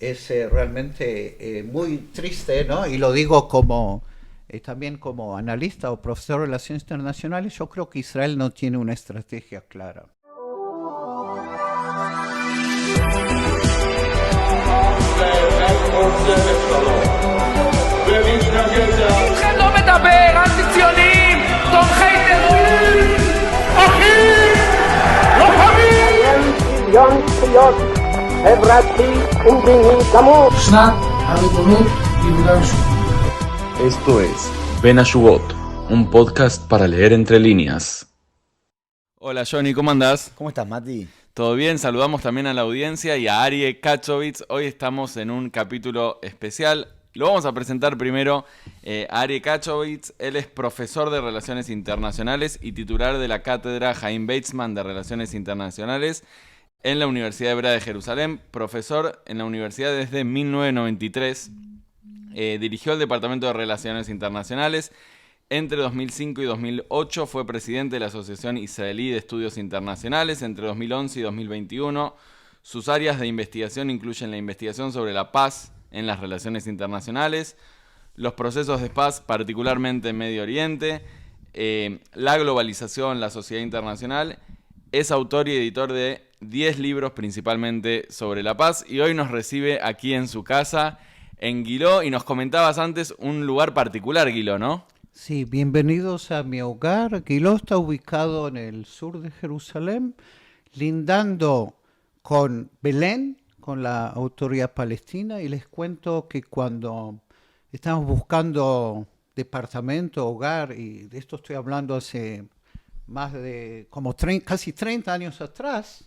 es realmente muy triste, ¿no? Y lo digo como también como analista o profesor de relaciones internacionales. Yo creo que Israel no tiene una estrategia clara. איתכם לא מדבר, אנטי-ציונים, תומכי טרור, אחים, לוחמים! שוויון זכויות חברתי ומדיני גמור. שנת הריבונות ביהודה ושומרון. Esto es Ben Ashugot, un podcast para leer entre líneas. Hola Johnny, ¿cómo andás? ¿Cómo estás, Mati? ¿Todo bien? Saludamos también a la audiencia y a Arie Kachovitz. Hoy estamos en un capítulo especial. Lo vamos a presentar primero a Arie Kachovitz. Él es profesor de Relaciones Internacionales y titular de la cátedra Chaim Weizmann de Relaciones Internacionales en la Universidad Hebrea de Jerusalén. Profesor en la universidad desde 1993. Dirigió el Departamento de Relaciones Internacionales. Entre 2005 y 2008 fue presidente de la Asociación Israelí de Estudios Internacionales. Entre 2011 y 2021 sus áreas de investigación incluyen la investigación sobre la paz en las relaciones internacionales, los procesos de paz, particularmente en Medio Oriente, la globalización, la sociedad internacional. Es autor y editor de 10 libros principalmente sobre la paz y hoy nos recibe aquí en su casa, en Guiló, y nos comentabas antes un lugar particular, Guiló, ¿no? Sí, bienvenidos a mi hogar. Guiló está ubicado en el sur de Jerusalén, lindando con Belén, con la autoridad palestina, y les cuento que cuando estamos buscando departamento, hogar, y de esto estoy hablando hace más de casi 30 años atrás,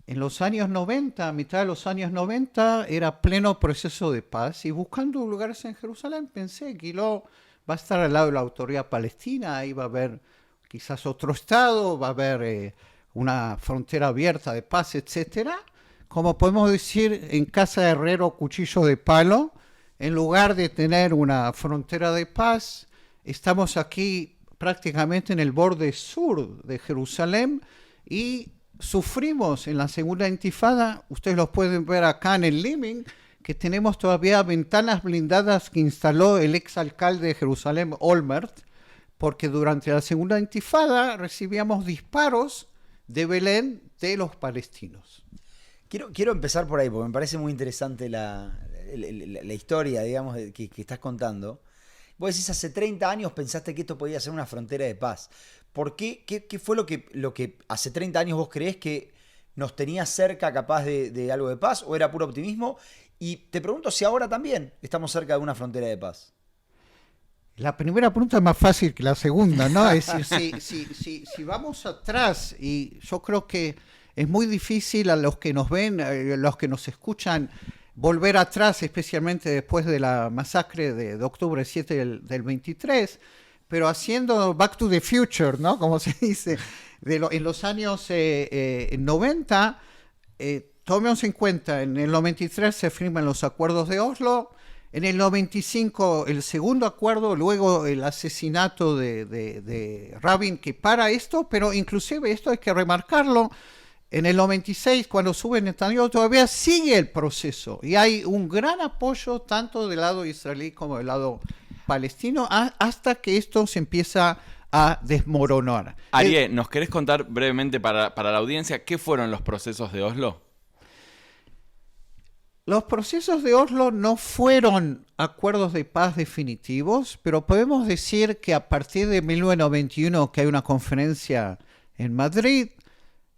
en los años 90, a mitad de los años 90, era pleno proceso de paz, y buscando lugares en Jerusalén pensé, Guiló va a estar al lado de la autoridad palestina, ahí va a haber quizás otro estado, va a haber una frontera abierta de paz, etcétera. Como podemos decir, en casa de herrero, cuchillo de palo. En lugar de tener una frontera de paz, estamos aquí prácticamente en el borde sur de Jerusalén y sufrimos en la segunda intifada. Ustedes los pueden ver acá en el living, que tenemos todavía ventanas blindadas que instaló el exalcalde de Jerusalén, Olmert, porque durante la segunda intifada recibíamos disparos de Belén de los palestinos. Quiero empezar por ahí, porque me parece muy interesante la historia, digamos, que estás contando. Vos decís, hace 30 años pensaste que esto podía ser una frontera de paz. ¿Por qué? ¿Qué fue lo que hace 30 años vos creés que nos tenía cerca capaz de algo de paz, o era puro optimismo? Y te pregunto si ahora también estamos cerca de una frontera de paz. La primera pregunta es más fácil que la segunda, ¿no? Es decir, si vamos atrás, y yo creo que es muy difícil a los que nos ven, los que nos escuchan, volver atrás, especialmente después de la masacre de octubre 7 del 23, pero haciendo back to the future, ¿no? Como se dice, en los años 90, tomemos en cuenta, en el 93 se firman los acuerdos de Oslo, en el 95 el segundo acuerdo, luego el asesinato de Rabin, que para esto, pero inclusive esto hay que remarcarlo, en el 96 cuando sube Netanyahu todavía sigue el proceso y hay un gran apoyo tanto del lado israelí como del lado palestino hasta que esto se empieza a desmoronar. Arie, ¿nos querés contar brevemente para la audiencia qué fueron los procesos de Oslo? Los procesos de Oslo no fueron acuerdos de paz definitivos, pero podemos decir que a partir de 1991, que hay una conferencia en Madrid,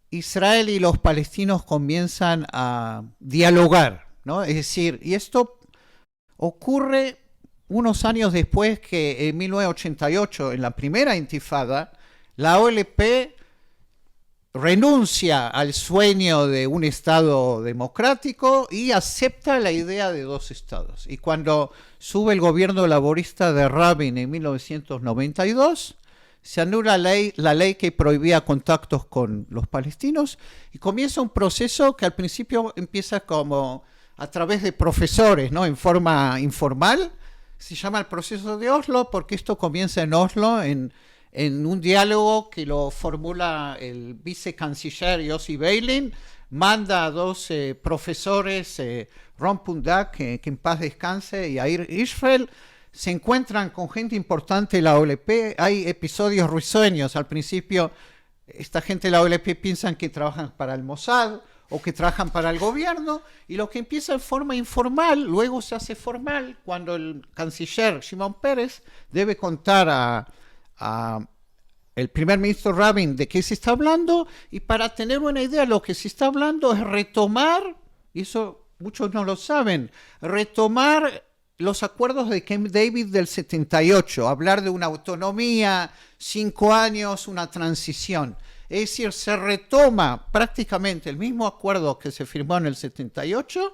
Israel y los palestinos comienzan a dialogar, ¿no? Es decir, y esto ocurre unos años después que en 1988, en la primera intifada, la OLP renuncia al sueño de un Estado democrático y acepta la idea de dos estados. Y cuando sube el gobierno laborista de Rabin en 1992, se anula la ley que prohibía contactos con los palestinos y comienza un proceso que al principio empieza como a través de profesores, ¿no? En forma informal. Se llama el proceso de Oslo porque esto comienza en Oslo, en un diálogo que lo formula el vicecanciller Yossi Beilin, manda a dos profesores Ron Pundak, que en paz descanse, y Yair Hirschfeld, se encuentran con gente importante de la OLP. Hay episodios risueños. Al principio, esta gente de la OLP piensan que trabajan para el Mossad o que trabajan para el gobierno, y lo que empieza en forma informal, luego se hace formal cuando el canciller Shimon Peres debe contar a el primer ministro Rabin de qué se está hablando, y para tener una idea, lo que se está hablando es retomar, y eso muchos no lo saben, retomar los acuerdos de Camp David del 78, hablar de una autonomía, 5 años, una transición. Es decir, se retoma prácticamente el mismo acuerdo que se firmó en el 78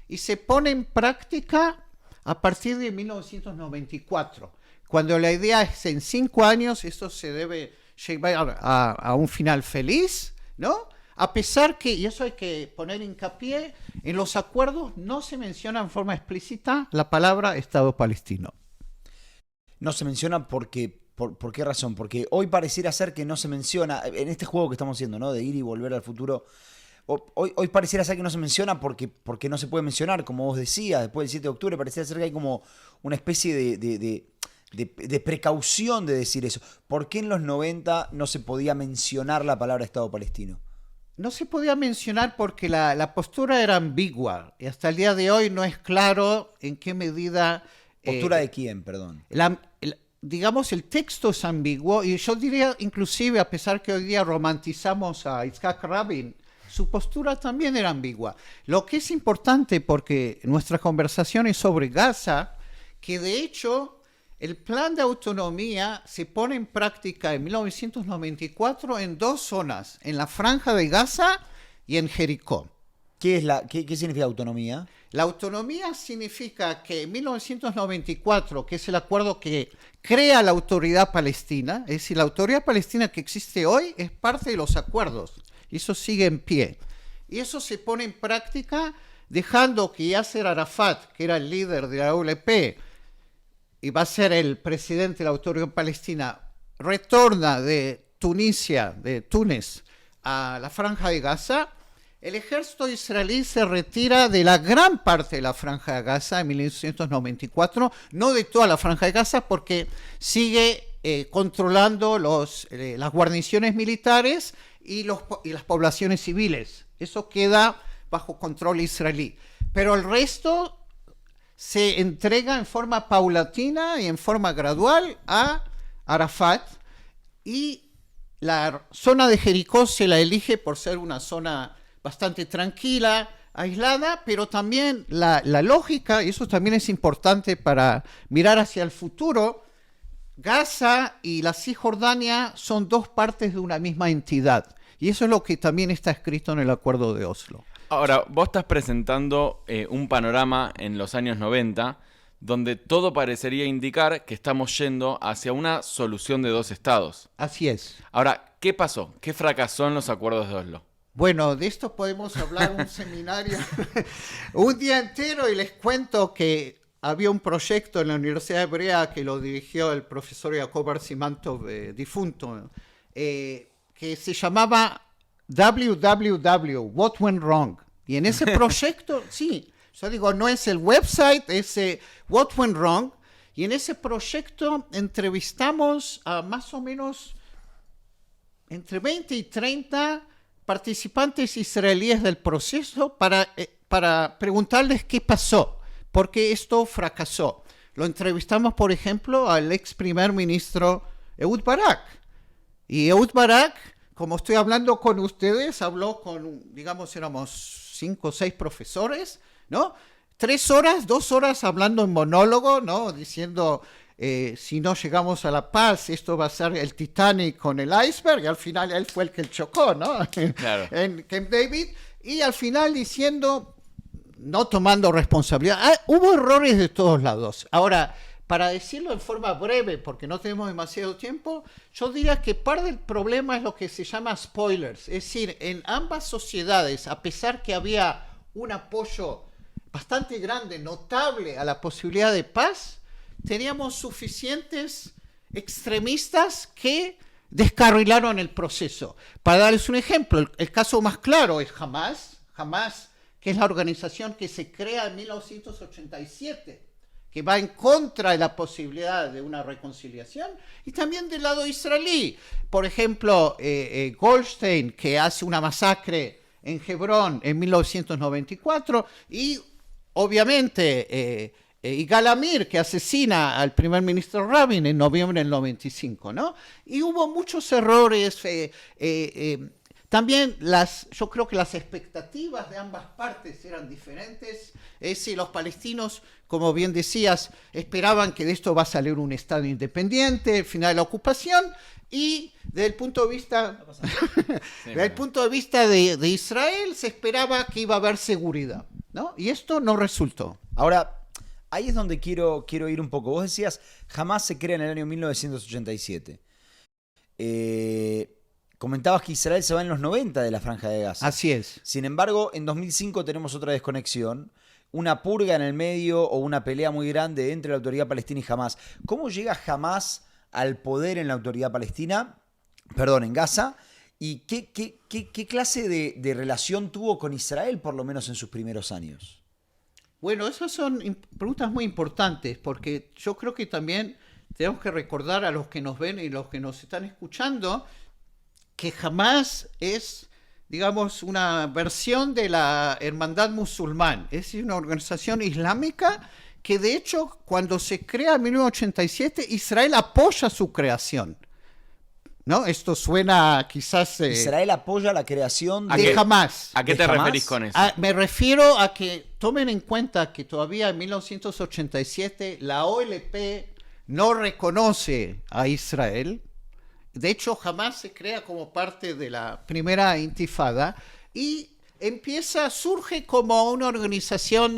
y se pone en práctica a partir de 1994, cuando la idea es en 5 años esto se debe llevar a un final feliz, ¿no? A pesar que, y eso hay que poner hincapié, en los acuerdos no se menciona en forma explícita la palabra Estado palestino. No se menciona porque... ¿Por qué razón? Porque hoy pareciera ser que no se menciona, en este juego que estamos haciendo, ¿no? De ir y volver al futuro, hoy pareciera ser que no se menciona porque no se puede mencionar, como vos decías, después del 7 de octubre pareciera ser que hay como una especie de precaución de decir eso. ¿Por qué en los 90 no se podía mencionar la palabra Estado palestino? No se podía mencionar porque la postura era ambigua y hasta el día de hoy no es claro en qué medida... ¿Postura de quién, perdón? Digamos, el texto es ambiguo y yo diría inclusive, a pesar que hoy día romantizamos a Yitzhak Rabin, su postura también era ambigua. Lo que es importante, porque nuestra conversación es sobre Gaza, que de hecho el plan de autonomía se pone en práctica en 1994 en 2 zonas, en la Franja de Gaza y en Jericó. ¿Qué significa autonomía? La autonomía significa que en 1994, que es el acuerdo que crea la autoridad palestina, es decir, la autoridad palestina que existe hoy es parte de los acuerdos, y eso sigue en pie. Y eso se pone en práctica dejando que Yasser Arafat, que era el líder de la OLP, y va a ser el presidente de la autoridad palestina, retorna de Túnez, a la Franja de Gaza. El ejército israelí se retira de la gran parte de la Franja de Gaza en 1994, no de toda la Franja de Gaza, porque sigue controlando las guarniciones militares y las poblaciones civiles. Eso queda bajo control israelí. Pero el resto se entrega en forma paulatina y en forma gradual a Arafat, y la zona de Jericó se la elige por ser una zona bastante tranquila, aislada, pero también la lógica, y eso también es importante para mirar hacia el futuro, Gaza y la Cisjordania son 2 partes de una misma entidad, y eso es lo que también está escrito en el Acuerdo de Oslo. Ahora, vos estás presentando un panorama en los años 90 donde todo parecería indicar que estamos yendo hacia una solución de 2 estados. Así es. Ahora, ¿qué pasó? ¿Qué fracasó en los acuerdos de Oslo? Bueno, de esto podemos hablar un seminario un día entero, y les cuento que había un proyecto en la Universidad Hebrea que lo dirigió el profesor Jacob Arsimantov, difunto, que se llamaba WWW, What Went Wrong. Y en ese proyecto, sí, yo digo, no es el website, es What Went Wrong. Y en ese proyecto entrevistamos a más o menos entre 20 y 30 participantes israelíes del proceso para preguntarles qué pasó, por qué esto fracasó. Lo entrevistamos, por ejemplo, al ex primer ministro Ehud Barak. Y Ehud Barak, como estoy hablando con ustedes, habló con, digamos, éramos 5 o 6 profesores, ¿no? 3 horas, 2 horas hablando en monólogo, ¿no? Diciendo, si no llegamos a la paz, esto va a ser el Titanic con el iceberg, y al final él fue el que chocó, ¿no? Claro. En Camp David, y al final diciendo, no tomando responsabilidad. Hubo errores de todos lados. Ahora, para decirlo en forma breve, porque no tenemos demasiado tiempo, yo diría que parte del problema es lo que se llama spoilers. Es decir, en ambas sociedades, a pesar que había un apoyo bastante grande, notable a la posibilidad de paz, teníamos suficientes extremistas que descarrilaron el proceso. Para darles un ejemplo, el caso más claro es Hamas. Hamas que es la organización que se crea en 1987, que va en contra de la posibilidad de una reconciliación, y también del lado israelí. Por ejemplo, Goldstein, que hace una masacre en Hebrón en 1994, y obviamente Yigal Amir, que asesina al primer ministro Rabin en noviembre del 95, ¿no? Y hubo muchos errores. También yo creo que las expectativas de ambas partes eran diferentes. Es decir, los palestinos, como bien decías, esperaban que de esto va a salir un Estado independiente, el final de la ocupación, y desde el punto de vista, de Israel se esperaba que iba a haber seguridad, ¿no? Y esto no resultó. Ahora, ahí es donde quiero ir un poco. Vos decías, Hamás se crea en el año 1987. Comentabas que Israel se va en los 90 de la Franja de Gaza. Así es. Sin embargo, en 2005 tenemos otra desconexión, una purga en el medio o una pelea muy grande entre la autoridad palestina y Hamás. ¿Cómo llega Hamás al poder en la autoridad palestina? Perdón, en Gaza. ¿Y qué clase de relación tuvo con Israel, por lo menos en sus primeros años? Bueno, esas son preguntas muy importantes, porque yo creo que también tenemos que recordar a los que nos ven y los que nos están escuchando que Hamás es, digamos, una versión de la Hermandad Musulmán, es decir, una organización islámica que de hecho cuando se crea en 1987 Israel apoya su creación, ¿no? Esto suena quizás... Israel apoya la creación de Hamás. ¿A qué te referís con eso? Me refiero a que tomen en cuenta que todavía en 1987 la OLP no reconoce a Israel. De hecho, Hamás se crea como parte de la primera intifada y surge como una organización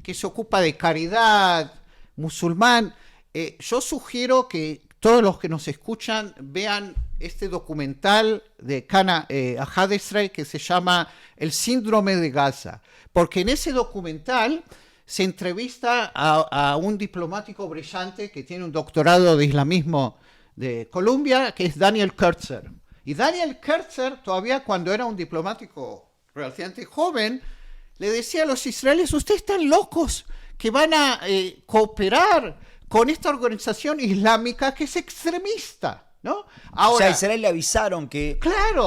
que se ocupa de caridad musulmán. Yo sugiero que todos los que nos escuchan vean este documental de Kana Ahad Israel que se llama El Síndrome de Gaza, porque en ese documental se entrevista a un diplomático brillante que tiene un doctorado de islamismo de Columbia, que es Daniel Kurtzer. Y Daniel Kurtzer, todavía cuando era un diplomático relativamente joven, le decía a los israelíes, ustedes están locos que van a cooperar con esta organización islámica que es extremista, ¿no? Ahora, o sea, a Israel le avisaron que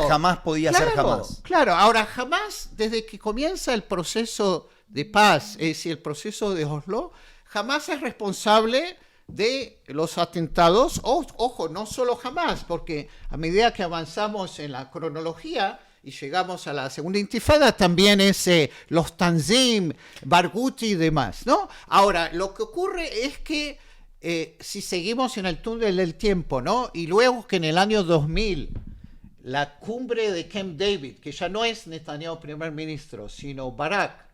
jamás podía ser Hamás. Claro, ahora Hamás, desde que comienza el proceso de paz, es decir, el proceso de Oslo, Hamás es responsable de los atentados, ojo, no solo Hamás, porque a medida que avanzamos en la cronología y llegamos a la segunda intifada, también es los Tanzim, Barghouti y demás, ¿no? Ahora, lo que ocurre es que si seguimos en el túnel del tiempo, ¿no? Y luego que en el año 2000, la cumbre de Camp David, que ya no es Netanyahu primer ministro, sino Barak,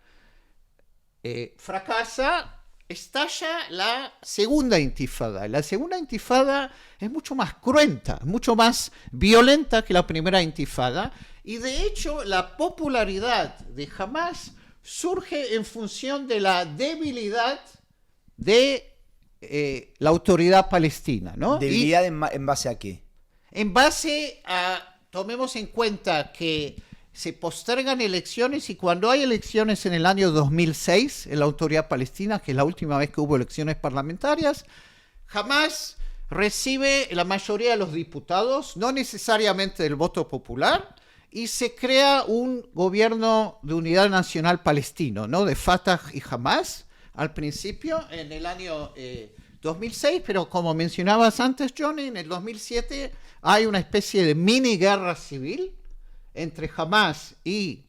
fracasa, estalla la segunda intifada. La segunda intifada es mucho más cruenta, mucho más violenta que la primera intifada, y de hecho la popularidad de Hamás surge en función de la debilidad de la autoridad palestina, ¿no? ¿Debilidad en base a qué? En base a, tomemos en cuenta que se postergan elecciones y cuando hay elecciones en el año 2006 en la autoridad palestina, que es la última vez que hubo elecciones parlamentarias, Hamás recibe la mayoría de los diputados, no necesariamente del voto popular, y se crea un gobierno de unidad nacional palestino, ¿no? De Fatah y Hamás, al principio, en el año 2006, pero como mencionabas antes, Johnny, en el 2007 hay una especie de mini guerra civil entre Hamás y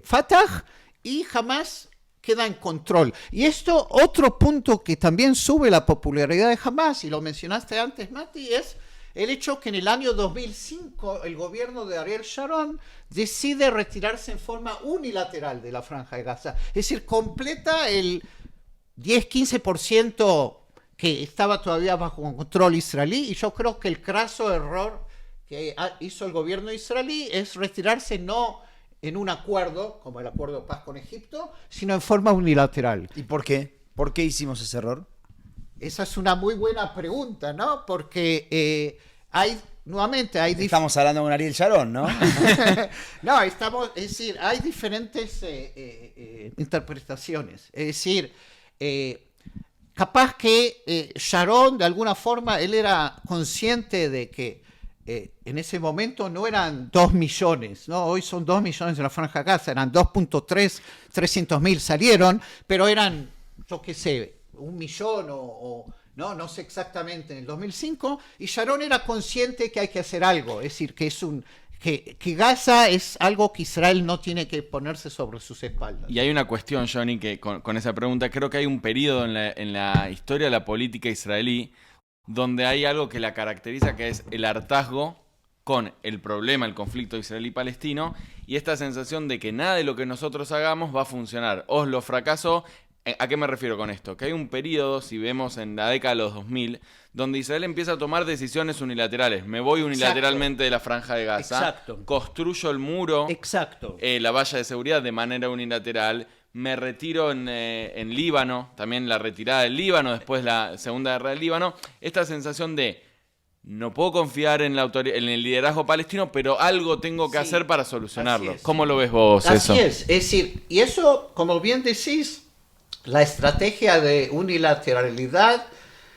Fatah, y Hamás queda en control. Y esto, otro punto que también sube la popularidad de Hamás, y lo mencionaste antes, Mati, es el hecho que en el año 2005 el gobierno de Ariel Sharon decide retirarse en forma unilateral de la Franja de Gaza. Es decir, completa el 10-15% que estaba todavía bajo control israelí, y yo creo que el craso error que hizo el gobierno israelí es retirarse no en un acuerdo, como el acuerdo de paz con Egipto, sino en forma unilateral. ¿Y por qué? ¿Por qué hicimos ese error? Esa es una muy buena pregunta, ¿no? Porque hay nuevamente hay Estamos hablando con Ariel Sharon, ¿no? No, es decir, hay diferentes interpretaciones. Es decir, capaz que Sharon, de alguna forma, él era consciente de que en ese momento no eran 2 millones, ¿no? Hoy son 2 millones en la Franja de Gaza, eran 300.000 salieron, pero eran, yo qué sé, 1 millón o no sé exactamente, en el 2005, y Sharon era consciente que hay que hacer algo, es decir, que Gaza es algo que Israel no tiene que ponerse sobre sus espaldas. Y hay una cuestión, Johnny, que con esa pregunta, creo que hay un periodo en la historia de la política israelí donde hay algo que la caracteriza, que es el hartazgo con el problema, el conflicto israelí-palestino, y esta sensación de que nada de lo que nosotros hagamos va a funcionar. Oslo fracasó. ¿A qué me refiero con esto? Que hay un periodo, si vemos en la década de los 2000, donde Israel empieza a tomar decisiones unilaterales. Me voy unilateralmente de la Franja de Gaza, Exacto. Construyo el muro, Exacto. La valla de seguridad de manera unilateral, me retiro en Líbano, también la retirada del Líbano, después la Segunda Guerra del Líbano. Esta sensación de no puedo confiar en el liderazgo palestino, pero algo tengo que hacer para solucionarlo. ¿Cómo lo ves vos eso? Así es decir, y eso, como bien decís, la estrategia de unilateralidad,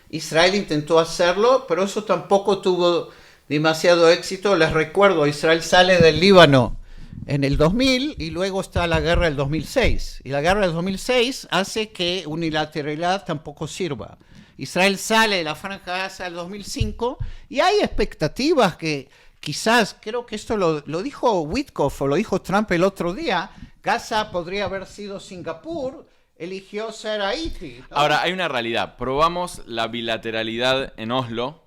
Israel intentó hacerlo, pero eso tampoco tuvo demasiado éxito. Les recuerdo, Israel sale del Líbano en el 2000 y luego está la guerra del 2006. Y la guerra del 2006 hace que unilateralidad tampoco sirva. Israel sale de la Franja de Gaza en el 2005 y hay expectativas que quizás, creo que esto lo dijo Witkoff o lo dijo Trump el otro día, Gaza podría haber sido Singapur, eligió ser Haití, ¿no? Ahora, hay una realidad. Probamos la bilateralidad en Oslo,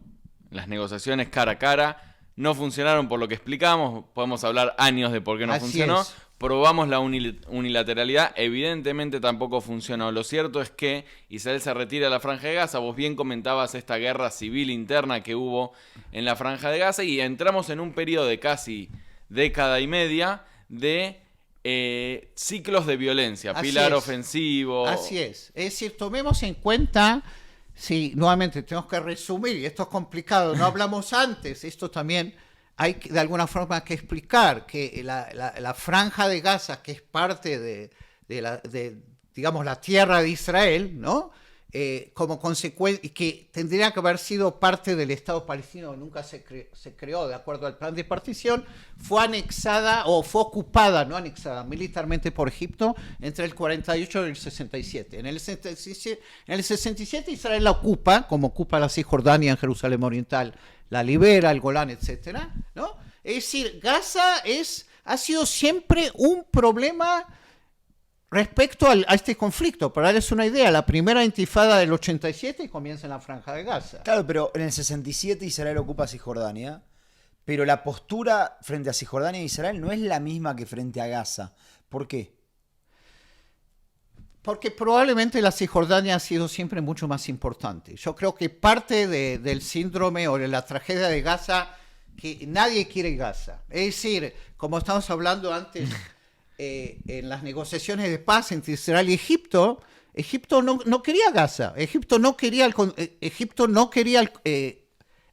las negociaciones cara a cara, no funcionaron por lo que explicamos, podemos hablar años de por qué no Así funcionó. es. Probamos la unilateralidad, evidentemente tampoco funcionó. Lo cierto es que Israel se retira de la Franja de Gaza. Vos bien comentabas esta guerra civil interna que hubo en la Franja de Gaza y entramos en un periodo de casi década y media de ciclos de violencia, Así pilar es. ofensivo. Así es decir, tomemos en cuenta, sí, nuevamente tenemos que resumir, y esto es complicado, no hablamos antes, esto también hay de alguna forma que explicar, que la Franja de Gaza, que es parte de digamos, la tierra de Israel, ¿no? Como consecuencia, y que tendría que haber sido parte del Estado palestino, nunca se creó de acuerdo al plan de partición, fue anexada o fue ocupada, no anexada, militarmente por Egipto entre el 48 y el 67. En el 67 Israel la ocupa, como ocupa la Cisjordania en Jerusalén Oriental, la libera, el Golán, etcétera, ¿no? Es decir, Gaza ha sido siempre un problema respecto a este conflicto. Para darles una idea, la primera intifada del 87 comienza en la Franja de Gaza. Claro, pero en el 67 Israel ocupa Cisjordania, pero la postura frente a Cisjordania e Israel no es la misma que frente a Gaza. ¿Por qué? Porque probablemente la Cisjordania ha sido siempre mucho más importante. Yo creo que parte del síndrome o de la tragedia de Gaza, que nadie quiere Gaza. Es decir, como estamos hablando antes, en las negociaciones de paz entre Israel y Egipto, Egipto no quería Gaza. Egipto no quería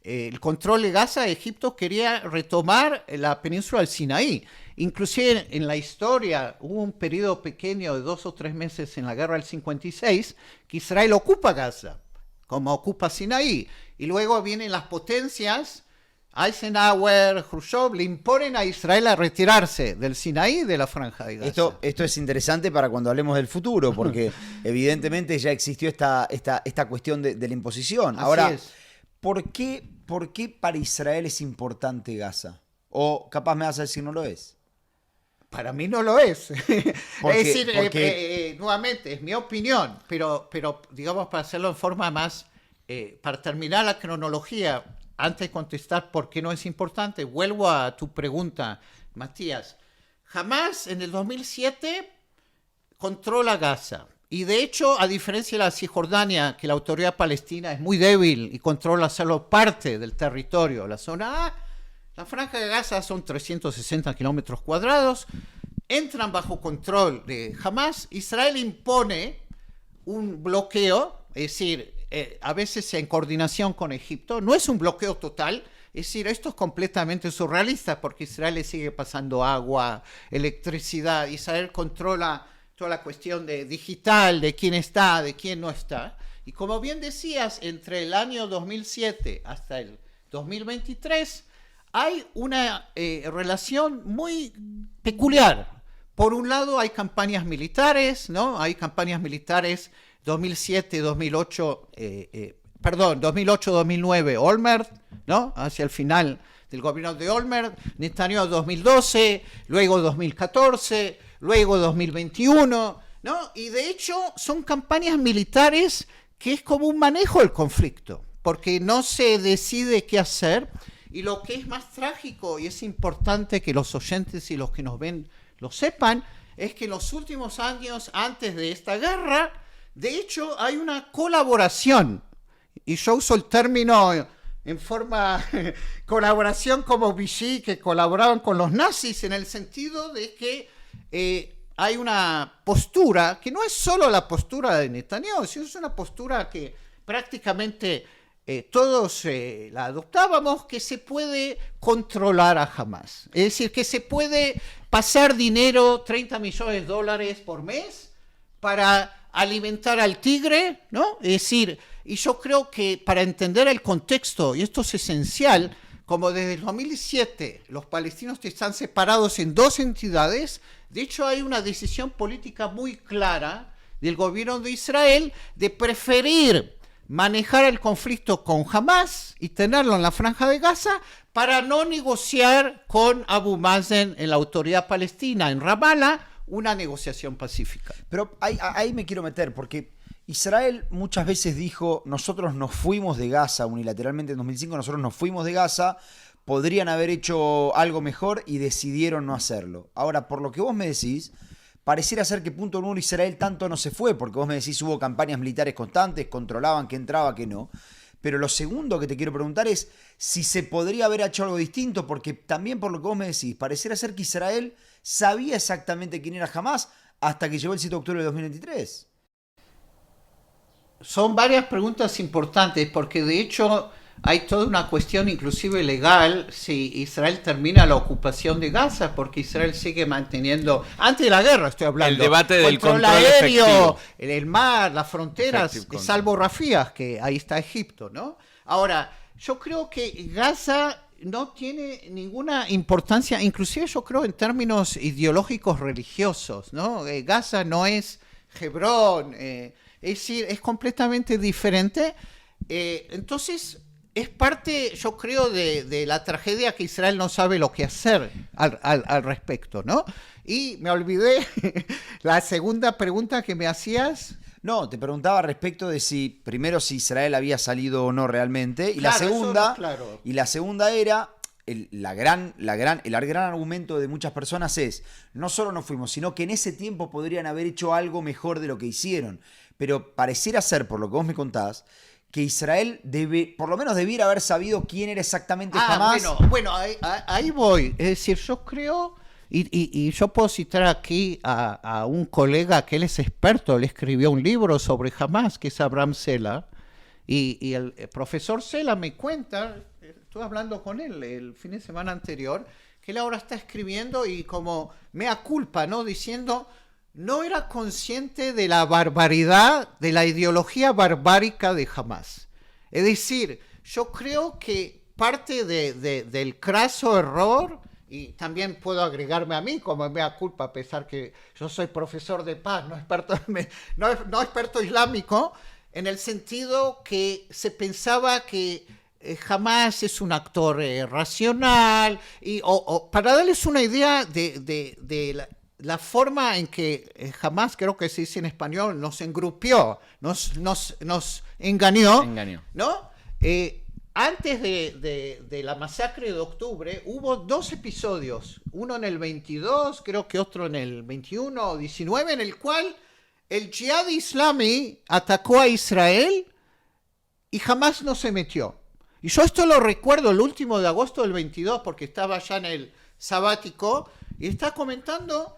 el control de Gaza. Egipto quería retomar la península del Sinaí. Inclusive en la historia hubo un periodo pequeño de 2 o 3 meses en la guerra del 56 que Israel ocupa Gaza, como ocupa Sinaí. Y luego vienen las potencias, Eisenhower, Khrushchev, le imponen a Israel a retirarse del Sinaí y de la Franja de Gaza. Esto es interesante para cuando hablemos del futuro, porque evidentemente ya existió esta cuestión de la imposición. Así Ahora, es. ¿por qué para Israel es importante Gaza? O capaz me vas a decir no lo es. Para mí no lo es. ¿Por Es qué? decir, nuevamente, es mi opinión, pero digamos para hacerlo en forma más, para terminar la cronología, antes de contestar por qué no es importante, vuelvo a tu pregunta, Matías. Hamas en el 2007 controla Gaza. Y de hecho, a diferencia de la Cisjordania, que la autoridad palestina es muy débil y controla solo parte del territorio, la zona A, la Franja de Gaza son 360 kilómetros cuadrados, entran bajo control de Hamas. Israel impone un bloqueo, es decir, a veces en coordinación con Egipto, no es un bloqueo total, es Es decir, esto es completamente surrealista porque Israel le sigue pasando agua, electricidad. Israel controla toda la cuestión de digital, de quién está, de quién no está. Y como bien decías, entre el año 2007 hasta el 2023 hay una relación muy peculiar. Por un lado hay campañas militares, ¿no? Hay campañas militares 2007, 2008, 2008-2009, Olmert, ¿no? Hacia el final del gobierno de Olmert, Netanyahu 2012, luego 2014, luego 2021, ¿no? Y de hecho son campañas militares que es como un manejo del conflicto, porque no se decide qué hacer. Y lo que es más trágico, y es importante que los oyentes y los que nos ven lo sepan, es que en los últimos años, antes de esta guerra, de hecho hay una colaboración, y yo uso el término en forma colaboración como Vichy, que colaboraban con los nazis, en el sentido de que hay una postura, que no es solo la postura de Netanyahu, sino es una postura que prácticamente todos la adoptábamos, que se puede controlar a Hamas. Es decir, que se puede pasar dinero, $30 millones por mes, para alimentar al tigre, ¿no? Es decir, y yo creo que para entender el contexto, y esto es esencial, como desde el 2007 los palestinos están separados en dos entidades, de hecho hay una decisión política muy clara del gobierno de Israel de preferir manejar el conflicto con Hamas y tenerlo en la Franja de Gaza para no negociar con Abu Mazen en la autoridad palestina en Ramallah una negociación pacífica. Pero ahí me quiero meter, porque Israel muchas veces dijo, nosotros nos fuimos de Gaza unilateralmente en 2005, nosotros nos fuimos de Gaza, podrían haber hecho algo mejor y decidieron no hacerlo. Ahora, por lo que vos me decís, pareciera ser que punto número Israel tanto no se fue, porque vos me decís hubo campañas militares constantes, controlaban qué entraba, qué no. Pero lo segundo que te quiero preguntar es si se podría haber hecho algo distinto, porque también por lo que vos me decís, pareciera ser que Israel sabía exactamente quién era Hamas hasta que llegó el 7 de octubre de 2023. Son varias preguntas importantes, porque de hecho hay toda una cuestión inclusive legal si Israel termina la ocupación de Gaza, porque Israel sigue manteniendo, antes de la guerra estoy hablando, el debate del control aéreo, efectivo. el mar, las fronteras, salvo Rafah, que ahí está Egipto, ¿no? Ahora, yo creo que Gaza no tiene ninguna importancia, inclusive yo creo en términos ideológicos religiosos, ¿no? Gaza no es Hebrón, es decir, es completamente diferente. Entonces, es parte, yo creo, de la tragedia que Israel no sabe lo que hacer al respecto, ¿no? Y me olvidé la segunda pregunta que me hacías. No, te preguntaba respecto de si, primero, si Israel había salido o no realmente, y Claro, la segunda, eso no, claro. y la segunda era, el gran argumento de muchas personas es, no solo nos fuimos, sino que en ese tiempo podrían haber hecho algo mejor de lo que hicieron. Pero pareciera ser, por lo que vos me contás, que Israel por lo menos debiera haber sabido quién era exactamente Hamas. Bueno, ahí voy. Es decir, yo creo, y yo puedo citar aquí a un colega que él es experto, él escribió un libro sobre Hamas, que es Abraham Sela, y el profesor Sela me cuenta, estuve hablando con él el fin de semana anterior, que él ahora está escribiendo y como mea culpa, ¿no? Diciendo, no era consciente de la barbaridad, de la ideología barbárica de Hamas. Es decir, yo creo que parte del craso error, y también puedo agregarme a mí como mea culpa, a pesar que yo soy profesor de paz, no experto islámico, en el sentido que se pensaba que Hamas es un actor racional, para darles una idea de la forma en que Hamas, creo que se dice en español, nos engrupió, nos engañó, ¿no? Antes de la masacre de octubre hubo 2 episodios, uno en el 22, creo que otro en el 21 o 19, en el cual el Jihad Islami atacó a Israel y Hamas no se metió. Y yo esto lo recuerdo el último de agosto del 22, porque estaba ya en el sabático, y está comentando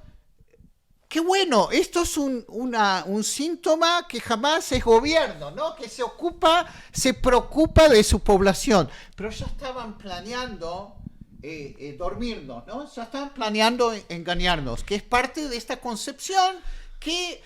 qué bueno, esto es un síntoma que jamás es gobierno, ¿no? Que se preocupa de su población. Pero ya estaban planeando dormirnos, ¿no? Ya estaban planeando engañarnos, que es parte de esta concepción que,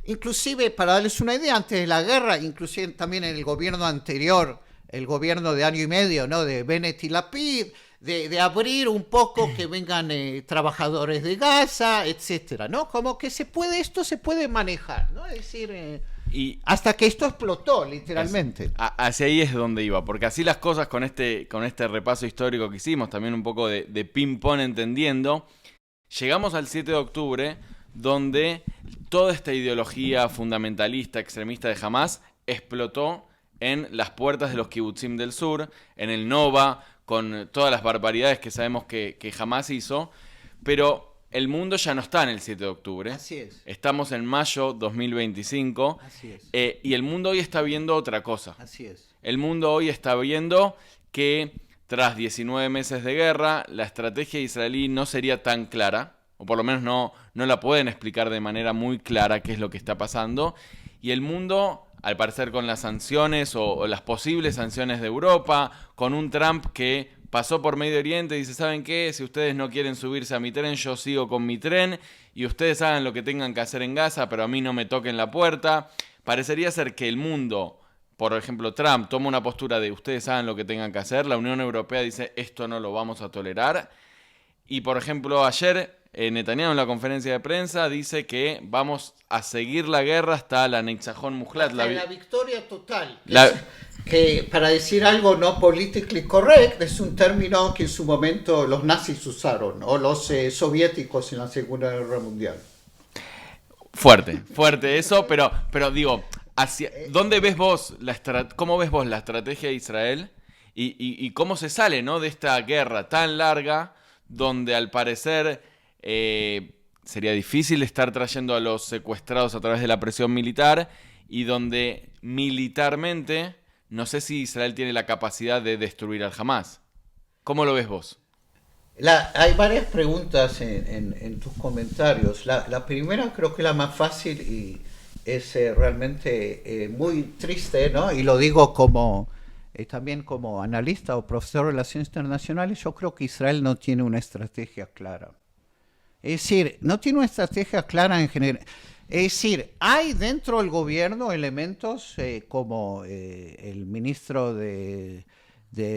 inclusive, para darles una idea, antes de la guerra, inclusive también en el gobierno anterior, el gobierno de año y medio, ¿no? De Bennett y Lapid, de abrir un poco, que vengan trabajadores de Gaza, etcétera, ¿no? Como que esto se puede manejar, ¿no? Es decir, hasta que esto explotó, literalmente. Hacia ahí es donde iba, porque así las cosas con este repaso histórico que hicimos, también un poco de ping-pong entendiendo, llegamos al 7 de octubre, donde toda esta ideología fundamentalista, extremista de Hamás explotó en las puertas de los kibutzim del sur, en el Nova, con todas las barbaridades que sabemos que Hamás hizo, pero el mundo ya no está en el 7 de octubre. Así es. Estamos en mayo 2025. Así es. Y el mundo hoy está viendo otra cosa. Así es. El mundo hoy está viendo que tras 19 meses de guerra, la estrategia israelí no sería tan clara, o por lo menos no la pueden explicar de manera muy clara qué es lo que está pasando. Y el mundo, al parecer con las sanciones o las posibles sanciones de Europa, con un Trump que pasó por Medio Oriente y dice, ¿saben qué? Si ustedes no quieren subirse a mi tren, yo sigo con mi tren y ustedes hagan lo que tengan que hacer en Gaza, pero a mí no me toquen la puerta. Parecería ser que el mundo, por ejemplo, Trump toma una postura de ustedes hagan lo que tengan que hacer, la Unión Europea dice esto no lo vamos a tolerar. Y por ejemplo, ayer Netanyahu en la conferencia de prensa dice que vamos a seguir la guerra hasta la Nitzajón Mujlat. Hasta la victoria total. La- Que para decir algo no politically correct es un término que en su momento los nazis usaron, o los soviéticos en la Segunda Guerra Mundial. Fuerte eso, pero digo, ¿dónde ves vos cómo ves vos la estrategia de Israel y cómo se sale, ¿no? de esta guerra tan larga donde al parecer sería difícil estar trayendo a los secuestrados a través de la presión militar y donde militarmente no sé si Israel tiene la capacidad de destruir al Hamás? ¿Cómo lo ves vos? Hay varias preguntas en tus comentarios. La primera creo que la más fácil y es realmente muy triste, ¿no? Y lo digo como también como analista o profesor de Relaciones Internacionales, yo creo que Israel no tiene una estrategia clara. Es decir, no tiene una estrategia clara en general. Es decir, hay dentro del gobierno elementos como el ministro de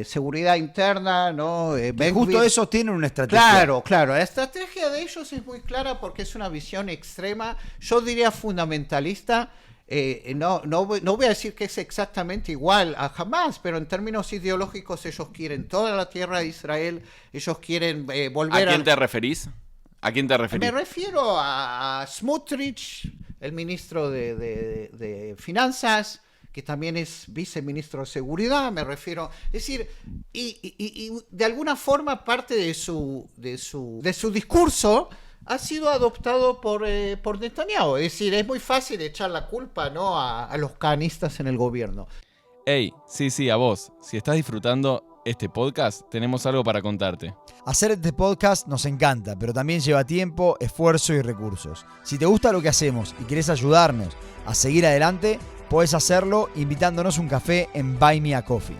Seguridad Interna, ¿no? Que justo esos tienen una estrategia. Claro. La estrategia de ellos es muy clara porque es una visión extrema, yo diría fundamentalista. No voy a decir que es exactamente igual a Hamás, pero en términos ideológicos ellos quieren toda la tierra de Israel, ellos quieren volver ¿A quién te referís? ¿A quién te referís? Me refiero a Smotrich, el ministro de Finanzas, que también es viceministro de Seguridad, me refiero. Es decir, y de alguna forma parte de su discurso ha sido adoptado por Netanyahu. Es decir, es muy fácil echar la culpa, ¿no? a los canistas en el gobierno. Hey, sí, a vos. Si estás disfrutando este podcast, tenemos algo para contarte. Hacer este podcast nos encanta, pero también lleva tiempo, esfuerzo y recursos. Si te gusta lo que hacemos y querés ayudarnos a seguir adelante, podés hacerlo invitándonos un café en Buy Me a Coffee.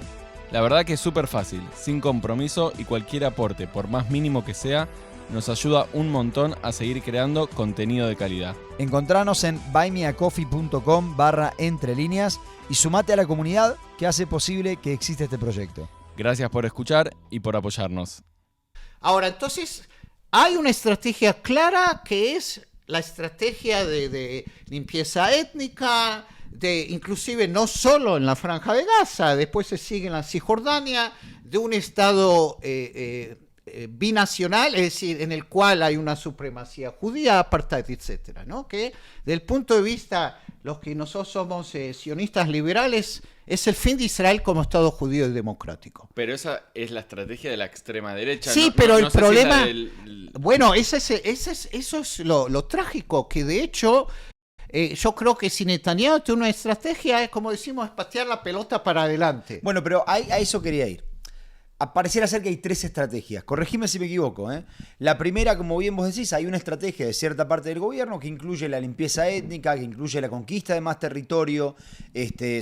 La verdad que es súper fácil, sin compromiso y cualquier aporte, por más mínimo que sea, nos ayuda un montón a seguir creando contenido de calidad. Encontranos en buymeacoffee.com/entrelíneas y sumate a la comunidad que hace posible que exista este proyecto. Gracias por escuchar y por apoyarnos. Ahora, entonces, hay una estrategia clara que es la estrategia de limpieza étnica, inclusive no solo en la Franja de Gaza, después se sigue en la Cisjordania, de un Estado binacional, es decir, en el cual hay una supremacía judía, apartheid, etcétera, ¿no? Que del punto de vista, los que nosotros somos sionistas liberales, es el fin de Israel como Estado judío y democrático. Pero esa es la estrategia de la extrema derecha. Sí, pero el problema... Bueno, eso es lo trágico, que de hecho... yo creo que si Netanyahu tiene una estrategia, es como decimos, es patear la pelota para adelante. Bueno, pero a eso quería ir. pareciera ser que hay 3 estrategias. Corregime si me equivoco, ¿eh? La primera, como bien vos decís, hay una estrategia de cierta parte del gobierno que incluye la limpieza étnica, que incluye la conquista de más territorio.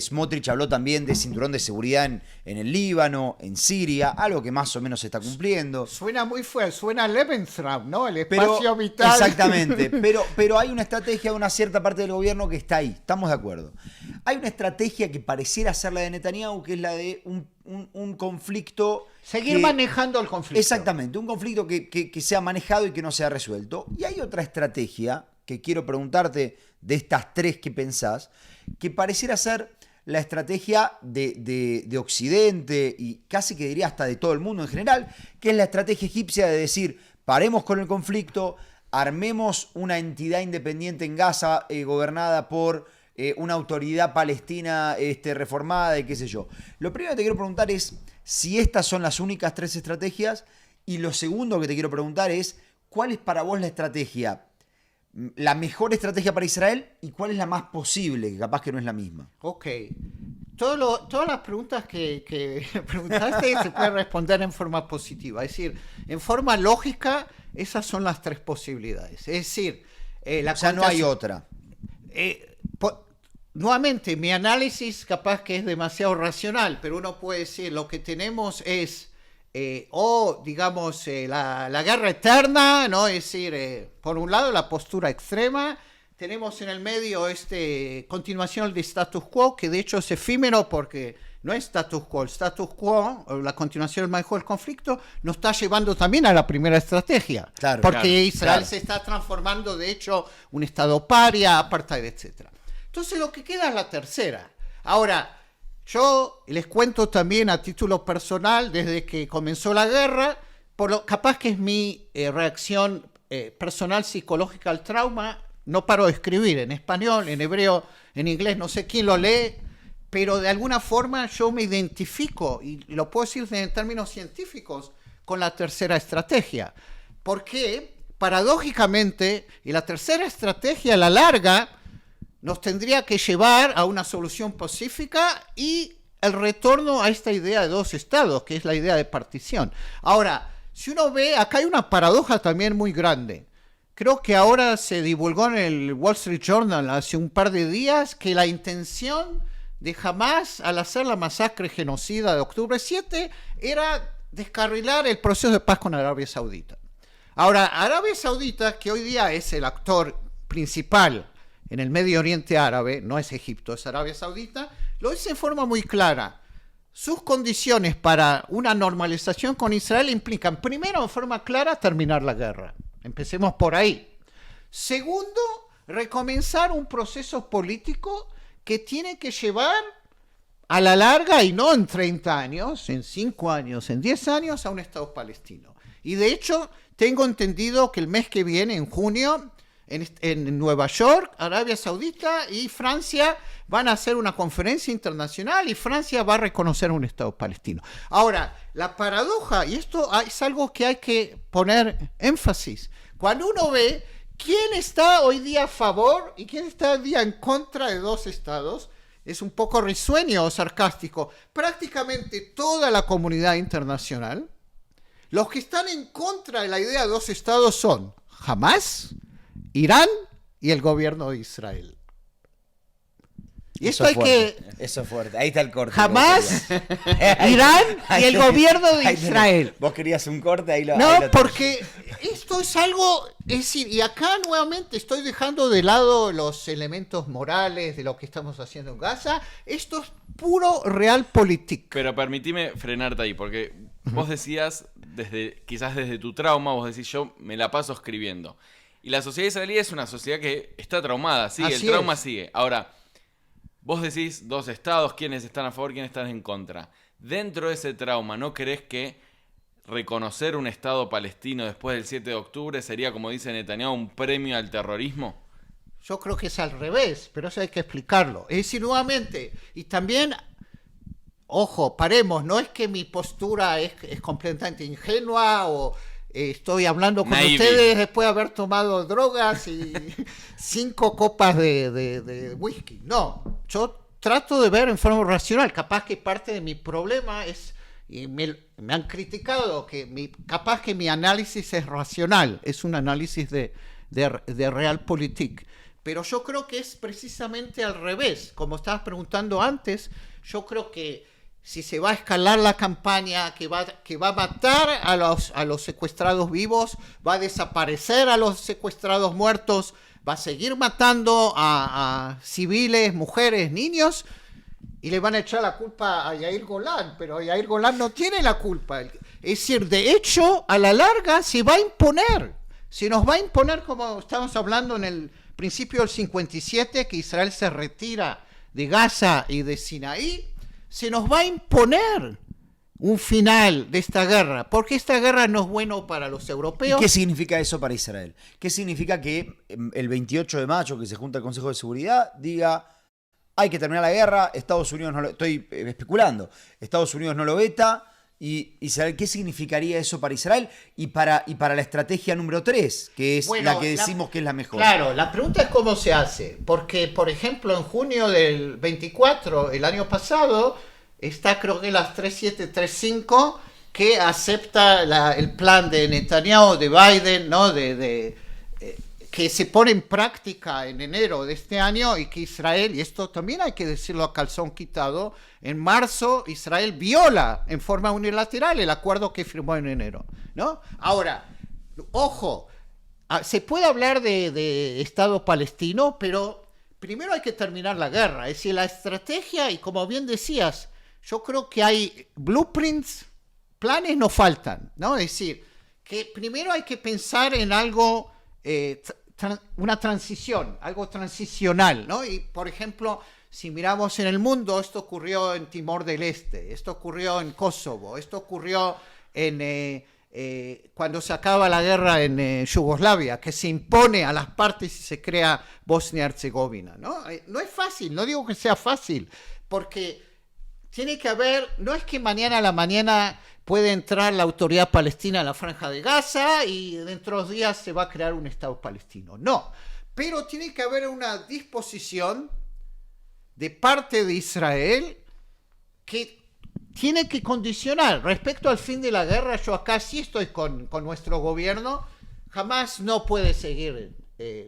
Smotrich habló también de cinturón de seguridad en el Líbano, en Siria, algo que más o menos se está cumpliendo. Suena muy fuerte, suena Lebensraum, ¿no? El espacio vital. Exactamente, pero hay una estrategia de una cierta parte del gobierno que está ahí, estamos de acuerdo. Hay una estrategia que pareciera ser la de Netanyahu, que es la de un conflicto... Seguir manejando el conflicto. Exactamente, un conflicto que sea manejado y que no sea resuelto. Y hay otra estrategia que quiero preguntarte de estas 3 que pensás, que pareciera ser la estrategia de Occidente y casi que diría hasta de todo el mundo en general, que es la estrategia egipcia de decir, paremos con el conflicto, armemos una entidad independiente en Gaza gobernada por una autoridad palestina reformada y qué sé yo. Lo primero que te quiero preguntar es si estas son las únicas 3 estrategias, y lo segundo que te quiero preguntar es ¿cuál es para vos la estrategia, la mejor estrategia para Israel, y cuál es la más posible, que capaz que no es la misma? Ok. Todas las preguntas que preguntaste se pueden responder en forma positiva. Es decir, en forma lógica, esas son las 3 posibilidades. Es decir, o sea, no hay otra. Nuevamente, mi análisis capaz que es demasiado racional, pero uno puede decir, lo que tenemos es, digamos, la guerra eterna, ¿no? Es decir, por un lado la postura extrema, tenemos en el medio continuación del status quo, que de hecho es efímero porque no es status quo. El status quo, o la continuación del manejo del conflicto, nos está llevando también a la primera estrategia. Claro, porque Israel claro. se está transformando, de hecho, un estado paria, apartheid, etc. Entonces lo que queda es la tercera. Ahora, yo les cuento también a título personal, desde que comenzó la guerra, capaz que es mi reacción personal psicológica al trauma, no paro de escribir en español, en hebreo, en inglés, no sé quién lo lee, pero de alguna forma yo me identifico, y lo puedo decir en términos científicos, con la tercera estrategia. Porque, paradójicamente, y la tercera estrategia a la larga nos tendría que llevar a una solución pacífica y el retorno a esta idea de 2 estados, que es la idea de partición. Ahora, si uno ve, acá hay una paradoja también muy grande. Creo que ahora se divulgó en el Wall Street Journal hace un par de días que la intención de Hamás al hacer la masacre genocida de octubre 7 era descarrilar el proceso de paz con Arabia Saudita. Ahora, Arabia Saudita, que hoy día es el actor principal en el Medio Oriente Árabe, no es Egipto, es Arabia Saudita, lo dice en forma muy clara. Sus condiciones para una normalización con Israel implican, primero, en forma clara, terminar la guerra. Empecemos por ahí. Segundo, recomenzar un proceso político que tiene que llevar a la larga, y no en 30 años, en 5 años, en 10 años, a un Estado palestino. Y de hecho, tengo entendido que el mes que viene, en junio, en Nueva York, Arabia Saudita y Francia van a hacer una conferencia internacional y Francia va a reconocer un Estado palestino. Ahora, la paradoja, y esto es algo que hay que poner énfasis, cuando uno ve quién está hoy día a favor y quién está hoy día en contra de 2 estados, es un poco risueño o sarcástico. Prácticamente toda la comunidad internacional, los que están en contra de la idea de 2 estados son Hamás, Irán y el gobierno de Israel. Y esto hay que... Eso es fuerte. Ahí está el corte. Hamás, Irán y el gobierno de Israel. Vos querías un corte, ahí lo... No, ahí lo porque esto es algo... Es decir, y acá nuevamente estoy dejando de lado los elementos morales de lo que estamos haciendo en Gaza. Esto es puro realpolitik. Pero permitime frenarte ahí, porque vos decías, quizás desde tu trauma, vos decís, yo me la paso escribiendo. Y la sociedad israelí es una sociedad que está traumada, sigue, Así el trauma es. sigue. Ahora, vos decís 2 estados, quiénes están a favor, quiénes están en contra. Dentro de ese trauma, ¿no crees que reconocer un estado palestino después del 7 de octubre sería, como dice Netanyahu, un premio al terrorismo? Yo creo que es al revés, pero eso hay que explicarlo. Es decir, nuevamente, y también, ojo, paremos, no es que mi postura es completamente ingenua o... estoy hablando con ustedes después de haber tomado drogas y 5 copas de whisky. No, yo trato de ver en forma racional. Capaz que parte de mi problema es y me han criticado que capaz que mi análisis es racional, es un análisis de realpolitik. Pero yo creo que es precisamente al revés. Como estabas preguntando antes, yo creo que si se va a escalar la campaña, que va a matar a los secuestrados vivos, va a desaparecer a los secuestrados muertos, va a seguir matando a civiles, mujeres, niños, y le van a echar la culpa a Yair Golan, pero Yair Golan no tiene la culpa. Es decir, de hecho, a la larga se va a imponer. Se nos va a imponer, como estamos hablando en el principio del 57, que Israel se retira de Gaza y de Sinaí, se nos va a imponer un final de esta guerra, porque esta guerra no es bueno para los europeos. ¿Y qué significa eso para Israel? ¿Qué significa que el 28 de mayo, que se junta el Consejo de Seguridad, diga hay que terminar la guerra, Estados Unidos no lo... Estoy especulando, Estados Unidos no lo veta, y Israel, ¿qué significaría eso para Israel y para la estrategia número 3, que es la que decimos que es la mejor? Claro, la pregunta es cómo se hace, porque, por ejemplo, en junio del 24, el año pasado, está creo que la 3735, que acepta el plan de Netanyahu, de Biden, ¿no? Que se pone en práctica en enero de este año, y que Israel, y esto también hay que decirlo a calzón quitado, en marzo Israel viola en forma unilateral el acuerdo que firmó en enero, ¿no? Ahora, ojo, se puede hablar de Estado palestino, pero primero hay que terminar la guerra. Es decir, la estrategia, y como bien decías, yo creo que hay blueprints, planes no faltan, ¿no? Es decir, que primero hay que pensar en algo, una transición, algo transicional, ¿no? Y, por ejemplo, si miramos en el mundo, esto ocurrió en Timor del Este, esto ocurrió en Kosovo, esto ocurrió cuando se acaba la guerra en Yugoslavia, que se impone a las partes y se crea Bosnia-Herzegovina, ¿no? No es fácil, no digo que sea fácil, porque tiene que haber, no es que mañana a la mañana puede entrar la autoridad palestina a la Franja de Gaza y dentro de 2 días se va a crear un Estado palestino. No, pero tiene que haber una disposición de parte de Israel que tiene que condicionar. Respecto al fin de la guerra, yo acá sí estoy con nuestro gobierno. Jamás no puede seguir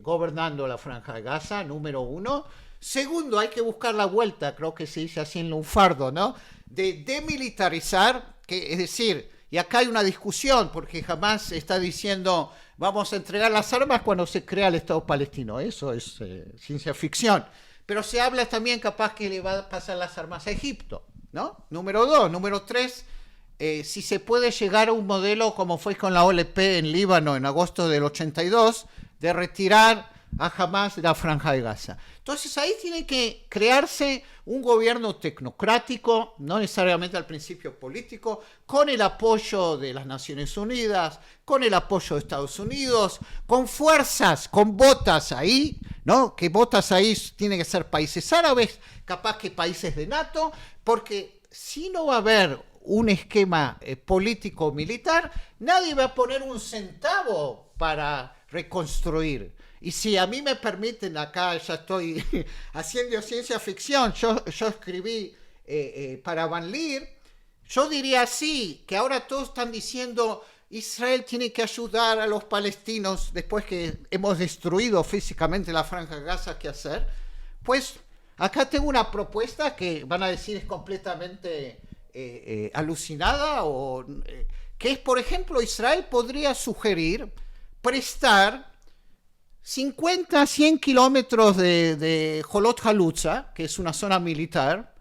gobernando la Franja de Gaza, número 1. Segundo, hay que buscar la vuelta, creo que se dice así en lunfardo, ¿no? De demilitarizar, que es decir, y acá hay una discusión, porque jamás está diciendo vamos a entregar las armas cuando se crea el Estado palestino. Eso es ciencia ficción. Pero se habla también capaz que le va a pasar las armas a Egipto, ¿no? Número 2. Número 3, si se puede llegar a un modelo como fue con la OLP en Líbano en agosto del 82, de retirar a Hamas de la Franja de Gaza. Entonces ahí tiene que crearse un gobierno tecnocrático, no necesariamente al principio político, con el apoyo de las Naciones Unidas, con el apoyo de Estados Unidos, con fuerzas, con botas ahí, ¿no? Que botas ahí tienen que ser países árabes, capaz que países de NATO, porque si no va a haber un esquema político-militar, nadie va a poner un centavo para reconstruir. Y si a mí me permiten, acá ya estoy haciendo ciencia ficción, yo escribí para Van Leer, yo diría así, que ahora todos están diciendo Israel tiene que ayudar a los palestinos después que hemos destruido físicamente la Franja de Gaza, ¿qué hacer? Pues acá tengo una propuesta que van a decir es completamente alucinada, que es, por ejemplo, Israel podría sugerir prestar 50, 100 kilómetros de Holot Halutza, que es una zona militar,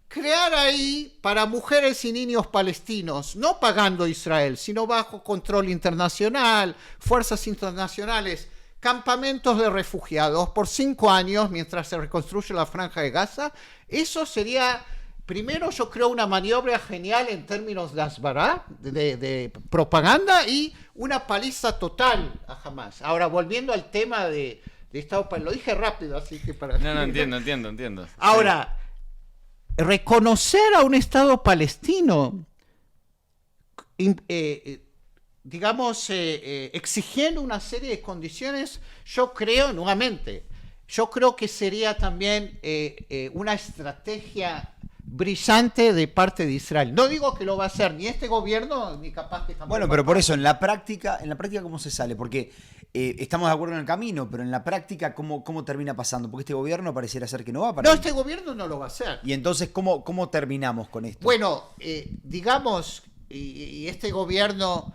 crear ahí para mujeres y niños palestinos, no pagando Israel, sino bajo control internacional, fuerzas internacionales, campamentos de refugiados por 5 años mientras se reconstruye la Franja de Gaza. Eso sería, primero yo creo, una maniobra genial en términos de asbará, de propaganda, y una paliza total a Hamas. Ahora, volviendo al tema de Estado palestino, lo dije rápido, así que para... No, entiendo. Ahora, reconocer a un Estado palestino, digamos, exigiendo una serie de condiciones, yo creo, nuevamente, que sería también una estrategia brillante de parte de Israel. No digo que lo va a hacer ni este gobierno, ni capaz que tampoco. Bueno, pero por eso, en la práctica, ¿cómo se sale? Porque estamos de acuerdo en el camino, pero en la práctica, ¿cómo termina pasando? Porque este gobierno pareciera ser que no va para No, ahí. este gobierno no lo va a hacer. Y entonces, ¿cómo terminamos con esto? Bueno, digamos, y este gobierno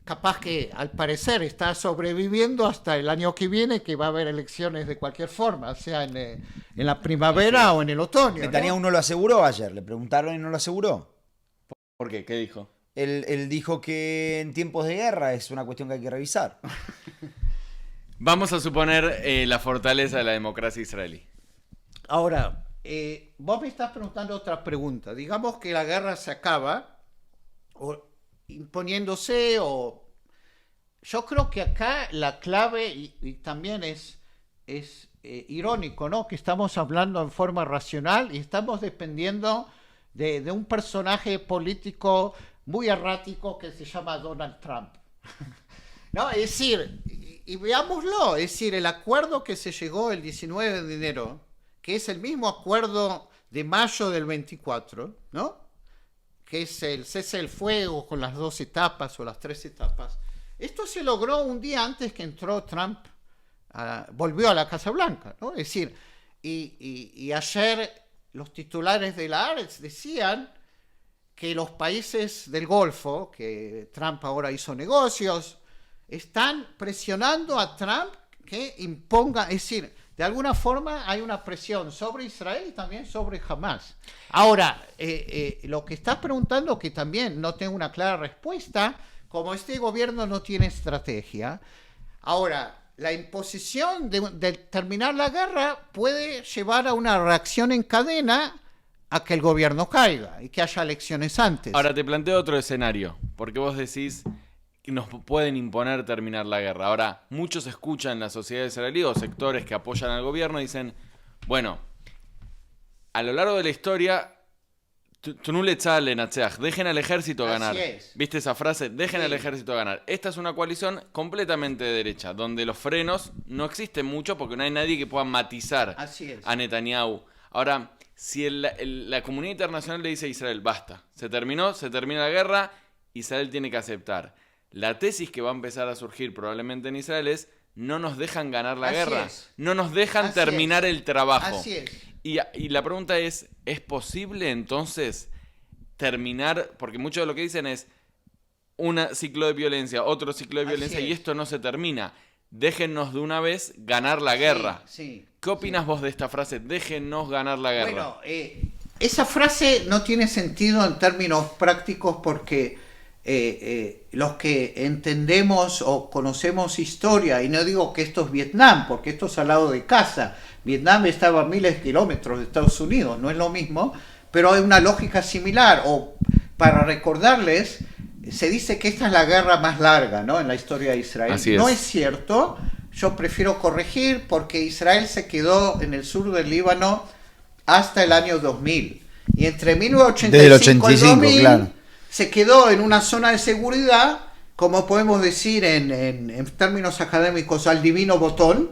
capaz que al parecer está sobreviviendo hasta el año que viene, que va a haber elecciones de cualquier forma, sea en la primavera o en el otoño. Netanyahu no lo aseguró ayer, le preguntaron y no lo aseguró. ¿Por qué? ¿Qué dijo? Él dijo que en tiempos de guerra es una cuestión que hay que revisar. Vamos a suponer la fortaleza de la democracia israelí. Ahora, vos me estás preguntando otra pregunta. Digamos que la guerra se acaba, o imponiéndose, o yo creo que acá la clave, y también es irónico, ¿no? Que estamos hablando en forma racional y estamos dependiendo de un personaje político muy errático que se llama Donald Trump. ¿No? Es decir, y veámoslo, es decir, el acuerdo que se llegó el 19 de enero, que es el mismo acuerdo de mayo del 24, ¿no? Que es el cese del fuego con las 2 etapas o las 3 etapas. Esto se logró un día antes que entró Trump, volvió a la Casa Blanca, ¿no? Es decir, y ayer los titulares de la Haaretz decían que los países del Golfo, que Trump ahora hizo negocios, están presionando a Trump que imponga, es decir, de alguna forma hay una presión sobre Israel y también sobre Hamás. Ahora, lo que estás preguntando, que también no tengo una clara respuesta, como este gobierno no tiene estrategia, ahora, la imposición de terminar la guerra puede llevar a una reacción en cadena a que el gobierno caiga y que haya elecciones antes. Ahora te planteo otro escenario, porque vos decís que nos pueden imponer terminar la guerra. Ahora, muchos escuchan en la sociedad israelí o sectores que apoyan al gobierno y dicen, bueno, a lo largo de la historia, Tunule Tzahal Lenatzeach, dejen al ejército ganar. Así es. ¿Viste esa frase? Dejen Sí. al ejército ganar. Esta es una coalición completamente de derecha, donde los frenos no existen mucho porque no hay nadie que pueda matizar Así es. a Netanyahu. Ahora, si la comunidad internacional le dice a Israel, basta, se termina la guerra, Israel tiene que aceptar. La tesis que va a empezar a surgir probablemente en Israel es, no nos dejan ganar la Así guerra, es. no nos dejan Así terminar es. el trabajo. Así es. Y la pregunta ¿es posible entonces terminar? Porque mucho de lo que dicen es un ciclo de violencia, otro ciclo de Así violencia, y es. esto no se termina. Déjennos de una vez ganar la guerra. Sí. ¿Qué opinas vos de esta frase? Déjennos ganar la guerra. Bueno, esa frase no tiene sentido en términos prácticos porque los que entendemos o conocemos historia, y no digo que esto es Vietnam, porque esto es al lado de casa. Vietnam estaba a miles de kilómetros de Estados Unidos, no es lo mismo, pero hay una lógica similar. O para recordarles, se dice que esta es la guerra más larga, ¿no?, en la historia de Israel. Así es. No es cierto, yo prefiero corregir porque Israel se quedó en el sur del Líbano hasta el año 2000. Y entre 1985 Desde el y 85, 2000 claro. se quedó en una zona de seguridad, como podemos decir en términos académicos, al divino botón,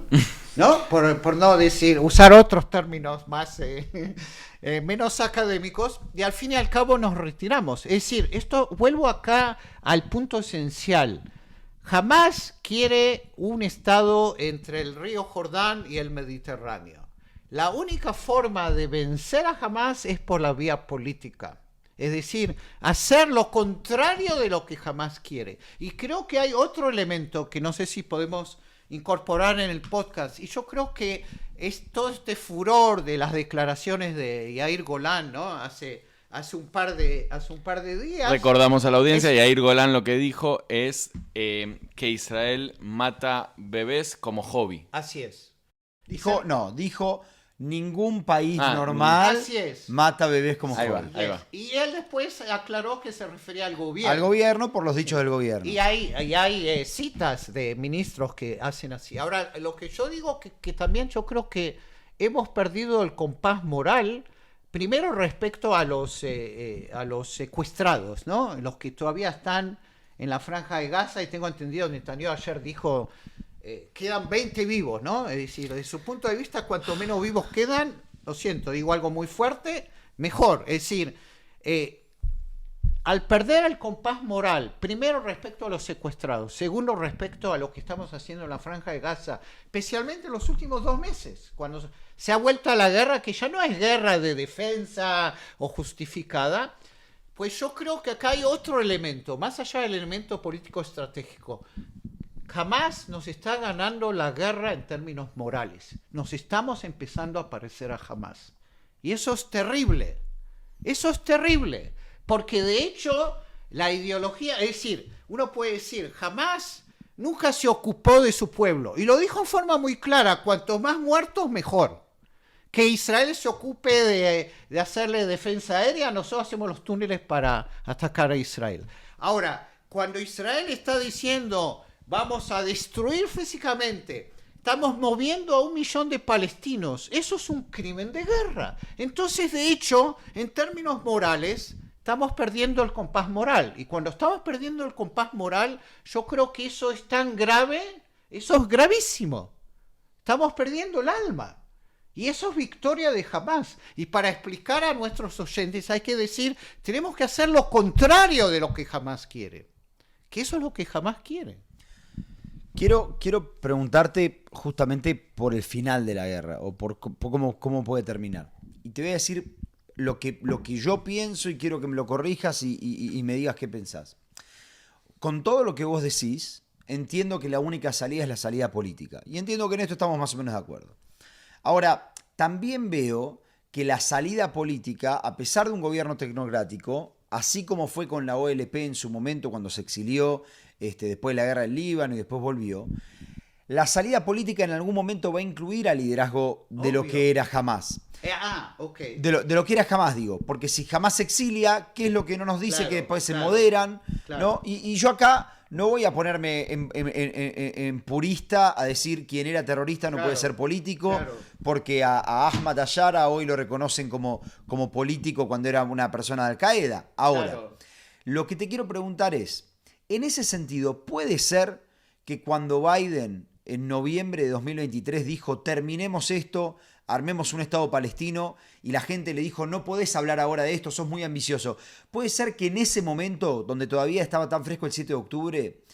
¿no? Por no decir, usar otros términos más menos académicos, y al fin y al cabo nos retiramos. Es decir, vuelvo acá al punto esencial. Jamás quiere un estado entre el río Jordán y el Mediterráneo. La única forma de vencer a Hamás es por la vía política. Es decir, hacer lo contrario de lo que Hamás quiere. Y creo que hay otro elemento que no sé si podemos incorporar en el podcast. Y yo creo que es todo este furor de las declaraciones de Yair Golán, ¿no? Hace un par de días. Recordamos a la audiencia, Yair Golán lo que dijo es que Israel mata bebés como hobby. Así es. Dijo, ningún país Ah, normal así es. mata bebés como Ahí va, hobby. ahí va. Y él después aclaró que se refería al gobierno. Al gobierno por los dichos del gobierno. Y hay citas de ministros que hacen así. Ahora, lo que yo digo que también yo creo que hemos perdido el compás moral, primero respecto a los secuestrados, ¿no? Los que todavía están en la Franja de Gaza, y tengo entendido, Netanyahu ayer dijo, quedan 20 vivos, ¿no? Es decir, desde su punto de vista, cuanto menos vivos quedan, lo siento, digo algo muy fuerte, mejor. Es decir, al perder el compás moral, primero respecto a los secuestrados, segundo respecto a lo que estamos haciendo en la Franja de Gaza, especialmente en los últimos 2 meses, cuando se ha vuelto a la guerra, que ya no es guerra de defensa o justificada, pues yo creo que acá hay otro elemento, más allá del elemento político estratégico. Jamás nos está ganando la guerra en términos morales. Nos estamos empezando a parecer a Hamás. Y eso es terrible. Eso es terrible. Porque de hecho, la ideología, es decir, uno puede decir, Hamás nunca se ocupó de su pueblo. Y lo dijo en forma muy clara, cuantos más muertos, mejor. Que Israel se ocupe de hacerle defensa aérea, nosotros hacemos los túneles para atacar a Israel. Ahora, cuando Israel está diciendo, vamos a destruir físicamente, estamos moviendo a 1 millón de palestinos, eso es un crimen de guerra. Entonces, de hecho, en términos morales, estamos perdiendo el compás moral. Y cuando estamos perdiendo el compás moral, yo creo que eso es tan grave, eso es gravísimo. Estamos perdiendo el alma. Y eso es victoria de Hamás. Y para explicar a nuestros oyentes hay que decir, tenemos que hacer lo contrario de lo que Hamás quiere. Que eso es lo que Hamás quiere. Quiero preguntarte justamente por el final de la guerra, o por cómo puede terminar. Y te voy a decir lo que yo pienso y quiero que me lo corrijas y me digas qué pensás. Con todo lo que vos decís, entiendo que la única salida es la salida política. Y entiendo que en esto estamos más o menos de acuerdo. Ahora, también veo que la salida política, a pesar de un gobierno tecnocrático, así como fue con la OLP en su momento cuando se exilió después de la guerra del Líbano y después volvió, la salida política en algún momento va a incluir al liderazgo de lo que era Hamás. Okay. De lo que era Hamás, digo. Porque si Hamás se exilia, ¿qué es lo que no nos dice? Claro, que después se claro, moderan, claro. ¿no? Y yo acá no voy a ponerme en purista a decir quién era terrorista no puede ser político, porque a Ahmad Ayara hoy lo reconocen como político cuando era una persona de Al-Qaeda. Ahora, lo que te quiero preguntar es, en ese sentido, ¿puede ser que cuando Biden en noviembre de 2023 dijo terminemos esto, armemos un Estado palestino, y la gente le dijo no podés hablar ahora de esto, sos muy ambicioso, puede ser que en ese momento, donde todavía estaba tan fresco el 7 de octubre,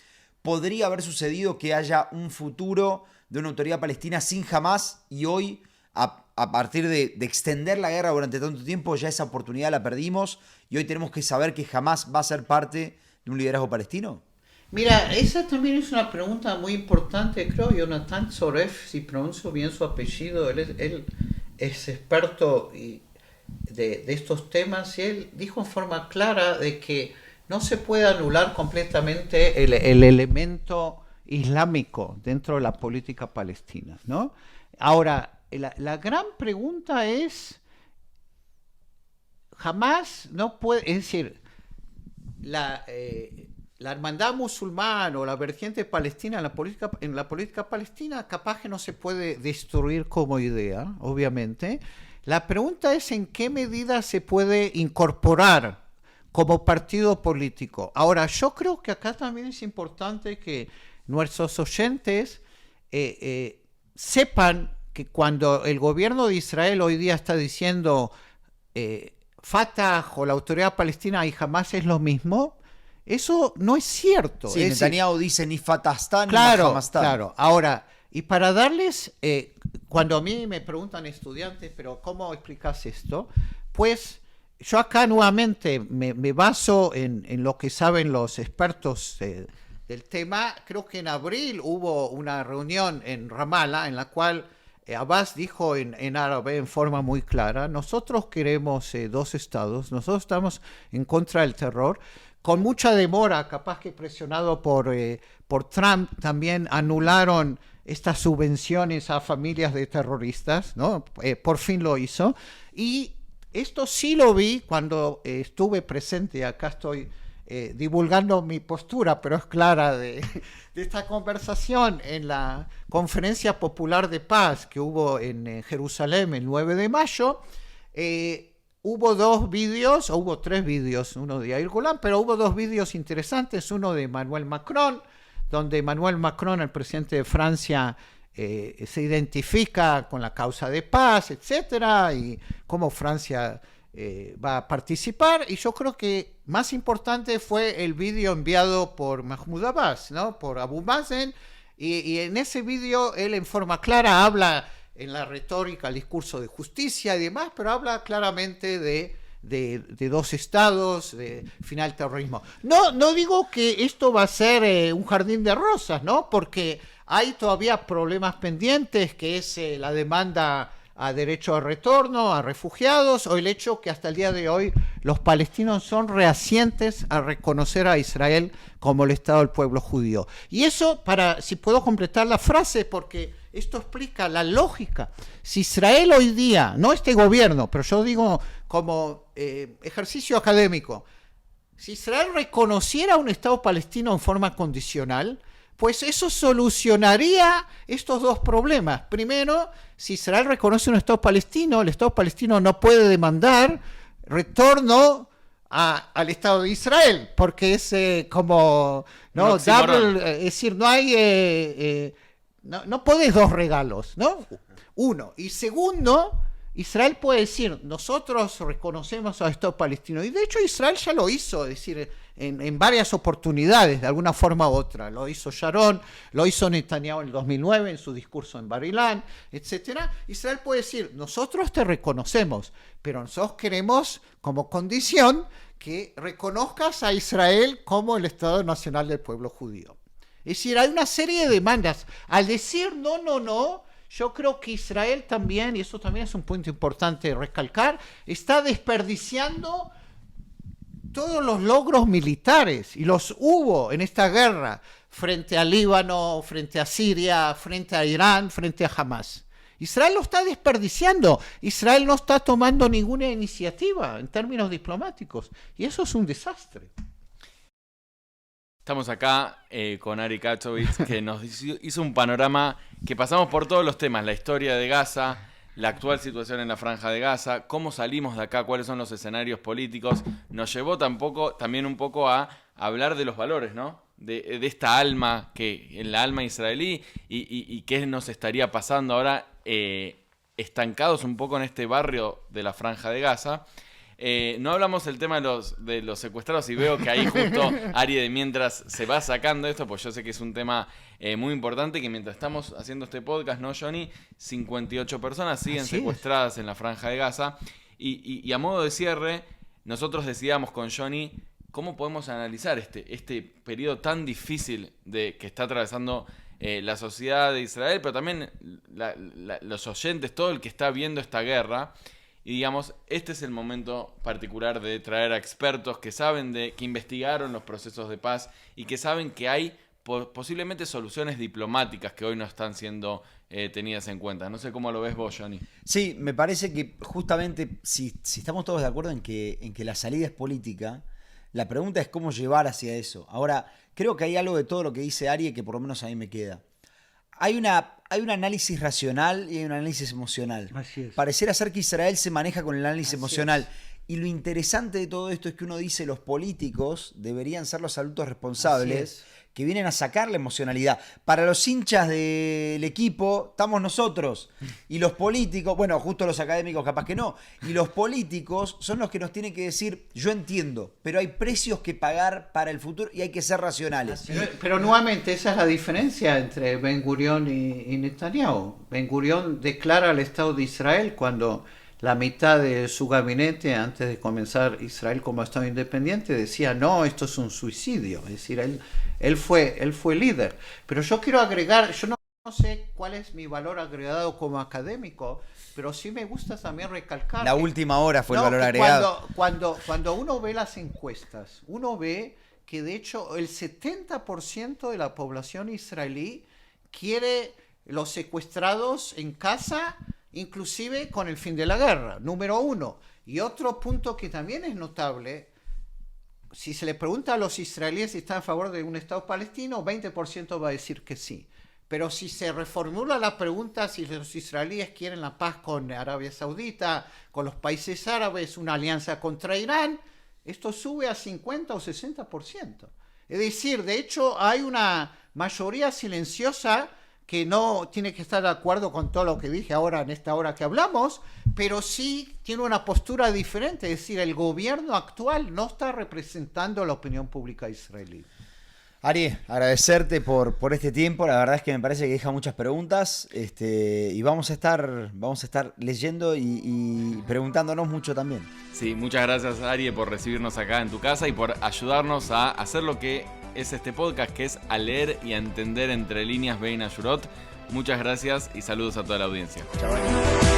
podría haber sucedido que haya un futuro de una autoridad palestina sin Hamás, y hoy, a partir de extender la guerra durante tanto tiempo, ya esa oportunidad la perdimos, y hoy tenemos que saber que Hamás va a ser parte de un liderazgo palestino? Mira, esa también es una pregunta muy importante, creo. Jonathan Zoref, si pronuncio bien su apellido, él es experto de estos temas, y él dijo en forma clara de que no se puede anular completamente el elemento islámico dentro de la política palestina, ¿no? Ahora, la gran pregunta es, jamás no puede, es decir, la hermandad musulmana o la vertiente palestina en la política palestina capaz que no se puede destruir como idea, obviamente. La pregunta es en qué medida se puede incorporar como partido político. Ahora, yo creo que acá también es importante que nuestros oyentes sepan que cuando el gobierno de Israel hoy día está diciendo Fatah o la autoridad palestina y Hamás es lo mismo, eso no es cierto. Sí, Netanyahu dice ni Fatahstán ni Hamasstán. Claro. Ahora, y para darles, cuando a mí me preguntan estudiantes, pero ¿cómo explicas esto? Pues yo acá nuevamente me baso en lo que saben los expertos del tema. Creo que en abril hubo una reunión en Ramallah en la cual Abbas dijo en árabe en forma muy clara, nosotros queremos 2 estados, nosotros estamos en contra del terror. Con mucha demora, capaz que presionado por Trump, también anularon estas subvenciones a familias de terroristas, ¿no? Por fin lo hizo. Y esto sí lo vi cuando estuve presente, acá estoy divulgando mi postura, pero es clara, de esta conversación en la Conferencia Popular de Paz que hubo en Jerusalén el 9 de mayo. Hubo 2 vídeos, o hubo 3 vídeos, uno de Yair Golan, pero hubo 2 vídeos interesantes, uno de Emmanuel Macron, donde Emmanuel Macron, el presidente de Francia, se identifica con la causa de paz, etcétera, y cómo Francia va a participar, y yo creo que más importante fue el vídeo enviado por Mahmoud Abbas, ¿no? Por Abu Mazen, y en ese vídeo él en forma clara habla en la retórica, el discurso de justicia y demás, pero habla claramente de dos estados, de final terrorismo. No digo que esto va a ser un jardín de rosas, ¿no? Porque hay todavía problemas pendientes, que es la demanda a derecho de retorno, a refugiados, o el hecho que hasta el día de hoy los palestinos son reacientes a reconocer a Israel como el Estado del pueblo judío. Y eso, si puedo completar la frase, porque esto explica la lógica. Si Israel hoy día, no este gobierno, pero yo digo como ejercicio académico, si Israel reconociera un Estado palestino en forma condicional, pues eso solucionaría estos dos problemas. Primero, si Israel reconoce un Estado palestino, el Estado palestino no puede demandar retorno al Estado de Israel, porque es como, ¿no? Double, es decir, no hay, no podés dos regalos, ¿no? Uno. Y segundo, Israel puede decir, nosotros reconocemos al Estado palestino. Y de hecho Israel ya lo hizo, es decir, en varias oportunidades, de alguna forma u otra. Lo hizo Sharon, lo hizo Netanyahu en el 2009, en su discurso en Bar Ilan, etc. Israel puede decir, nosotros te reconocemos, pero nosotros queremos como condición que reconozcas a Israel como el Estado Nacional del pueblo judío. Es decir, hay una serie de demandas. Al decir no, yo creo que Israel también, y eso también es un punto importante de recalcar, está desperdiciando todos los logros militares, y los hubo en esta guerra, frente a Líbano, frente a Siria, frente a Irán, frente a Hamas. Israel lo está desperdiciando. Israel no está tomando ninguna iniciativa en términos diplomáticos, y eso es un desastre. Estamos acá con Ari Kachovitz, que nos hizo un panorama que pasamos por todos los temas, la historia de Gaza, la actual situación en la Franja de Gaza, cómo salimos de acá, cuáles son los escenarios políticos. Nos llevó también un poco a hablar de los valores, ¿no? De esta alma, en la alma israelí, y qué nos estaría pasando ahora estancados un poco en este barrio de la Franja de Gaza. No hablamos del tema de los secuestrados, y veo que ahí justo Ari de mientras se va sacando esto, pues yo sé que es un tema muy importante, que mientras estamos haciendo este podcast, ¿no, Johnny? 58 personas siguen secuestradas en la Franja de Gaza, y a modo de cierre, nosotros decíamos con Johnny cómo podemos analizar este periodo tan difícil que está atravesando la sociedad de Israel, pero también los oyentes, todo el que está viendo esta guerra. Y digamos, este es el momento particular de traer a expertos que saben que investigaron los procesos de paz y que saben que hay posiblemente soluciones diplomáticas que hoy no están siendo tenidas en cuenta. No sé cómo lo ves vos, Johnny. Sí, me parece que justamente si estamos todos de acuerdo en que la salida es política, la pregunta es cómo llevar hacia eso. Ahora, creo que hay algo de todo lo que dice Ari que por lo menos a mí me queda. Hay un análisis racional y hay un análisis emocional. Así es. Pareciera ser que Israel se maneja con el análisis emocional. Es. Y lo interesante de todo esto es que uno dice los políticos deberían ser los adultos responsables que vienen a sacar la emocionalidad. Para los hinchas del equipo estamos nosotros. Y los políticos, bueno, justo los académicos capaz que no. Y los políticos son los que nos tienen que decir, yo entiendo, pero hay precios que pagar para el futuro y hay que ser racionales. Pero nuevamente, esa es la diferencia entre Ben Gurión y Netanyahu. Ben Gurión declara el Estado de Israel cuando la mitad de su gabinete, antes de comenzar Israel como Estado independiente, decía, no, esto es un suicidio. Es decir, él fue líder. Pero yo quiero agregar, yo no sé cuál es mi valor agregado como académico, pero sí me gusta también recalcar. La última hora fue el valor agregado. Cuando uno ve las encuestas, uno ve que de hecho el 70% de la población israelí quiere los secuestrados en casa, inclusive con el fin de la guerra, número uno. Y otro punto que también es notable, si se le pregunta a los israelíes si están a favor de un Estado palestino, 20% va a decir que sí. Pero si se reformula la pregunta si los israelíes quieren la paz con Arabia Saudita, con los países árabes, una alianza contra Irán, esto sube a 50 o 60%. Es decir, de hecho hay una mayoría silenciosa que no tiene que estar de acuerdo con todo lo que dije ahora en esta hora que hablamos, pero sí tiene una postura diferente, es decir, el gobierno actual no está representando la opinión pública israelí. Ari, agradecerte por este tiempo, la verdad es que me parece que deja muchas preguntas, y vamos a estar leyendo y preguntándonos mucho también. Sí, muchas gracias Ari por recibirnos acá en tu casa y por ayudarnos a hacer lo que es este podcast, que es a leer y a entender entre líneas Bein Ashurot. Muchas gracias y saludos a toda la audiencia. Chao, Ari.